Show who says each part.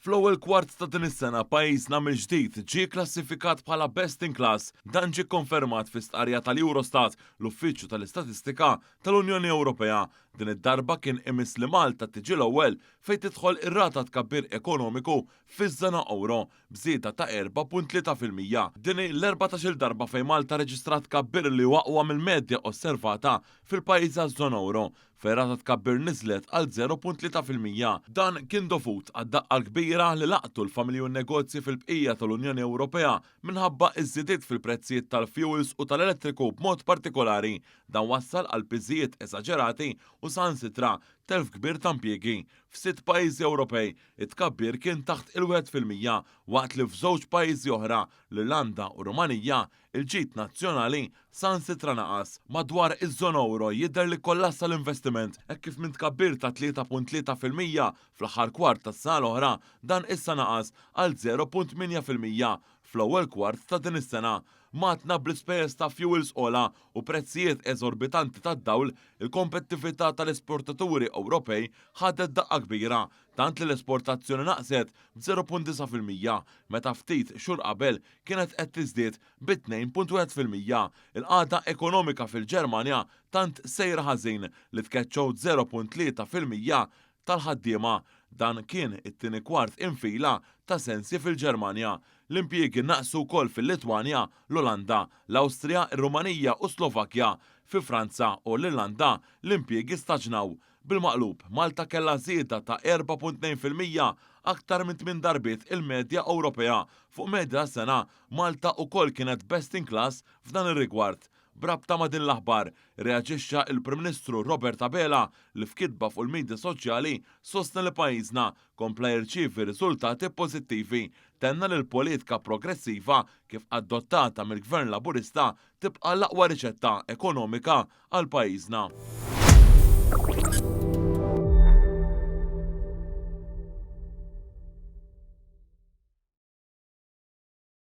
Speaker 1: Fl-ewwel kwart ta' din is-sena pajjiżna mill-ġdid ġie klassifikat bħala best in class, dan ġie konfermat fi stqarrija tal-Eurostat, l-Uffiċċju tal-Istatistika tal-Unjoni Ewropea. Din id-darba kien imiss li Malta tiġi l-ewwel fejn tidħol ir-rata tkabbir ekonomiku fiż-żona euro bżieda ta' 4.3%. Din hi l-14-il darba fejn Malta reġistrat tkabbir li aqwa mill-medja osservata fil-pajjiż żona euro fejn rata tkabbir niżlet għal 0.3%. Dan kien dovut għad-daqqa kbira li laqtu l-familji u n-negozji fil-bqija tal-Unjoni Ewropea minħabba iż-żidiet fil-prezzijiet tal-fuels u tal-elettriku b'mod partikolari. Dan wassal għal piżijiet esaġerati u sansitra telf kbir ta' impjiegi. F'sitt pajjiżi Ewropej it-tkabbir kien taħt il-1% waqt li f'żewġ pajjiżi oħra l-Irlanda u Rumanija il-ġid nazzjonali sansitra naqas. Madwar iż-żona euro jidher li kollassa l-investiment hekk kif minn tkabbir ta' 3.3% fl-aħħar kwart tas-sena l-oħra dan issa naqas għal 0.8% fl-ewwel kwart ta' din is-sena. Matna bl-ispejjeż ta' fuels ola u prezzijiet eżorbitanti tad-dawl, il-kompettività tal-esportaturi Ewropej ħadet daqqa kbira, tant li l-esportazzjoni naqset b'0.9% meta ftit xhur qabel kienet qed tiżdied b'2.1%. Il-qagħda ekonomika fil-Ġermanja tant sejra ħażin li tkeċċew 0.3% tal-ħaddiema. Dan kien it-tieni kwart infila ta' sensi fil-Ġermanja. L-impjiegi naqsu wkoll fil-Litwanja, l-Olanda, l-Awstrija, ir-Rumanija u Slovakkja. Fi Franza u l-Irlanda l-impjiegi staġnaw. Bil-maqlub, Malta kellha żieda ta' 4.2% aktar minn 8 darbiet il-medja Ewropea. Fuq medja sena, Malta wkoll kienet best in class f'dan ir-rigward. Brabta ma' din l-aħbar, reaġixxa il-Prim Ministru Robert Abela li f'kitba fuq il-medja soċjali sostna li pajjiżna kompla jirċievi riżultati pożittivi. Tenna li l-politika progressiva kif adottata mill-Gvern Laburista tibqa' l-aqwa riċetta ekonomika għal pajjiżna.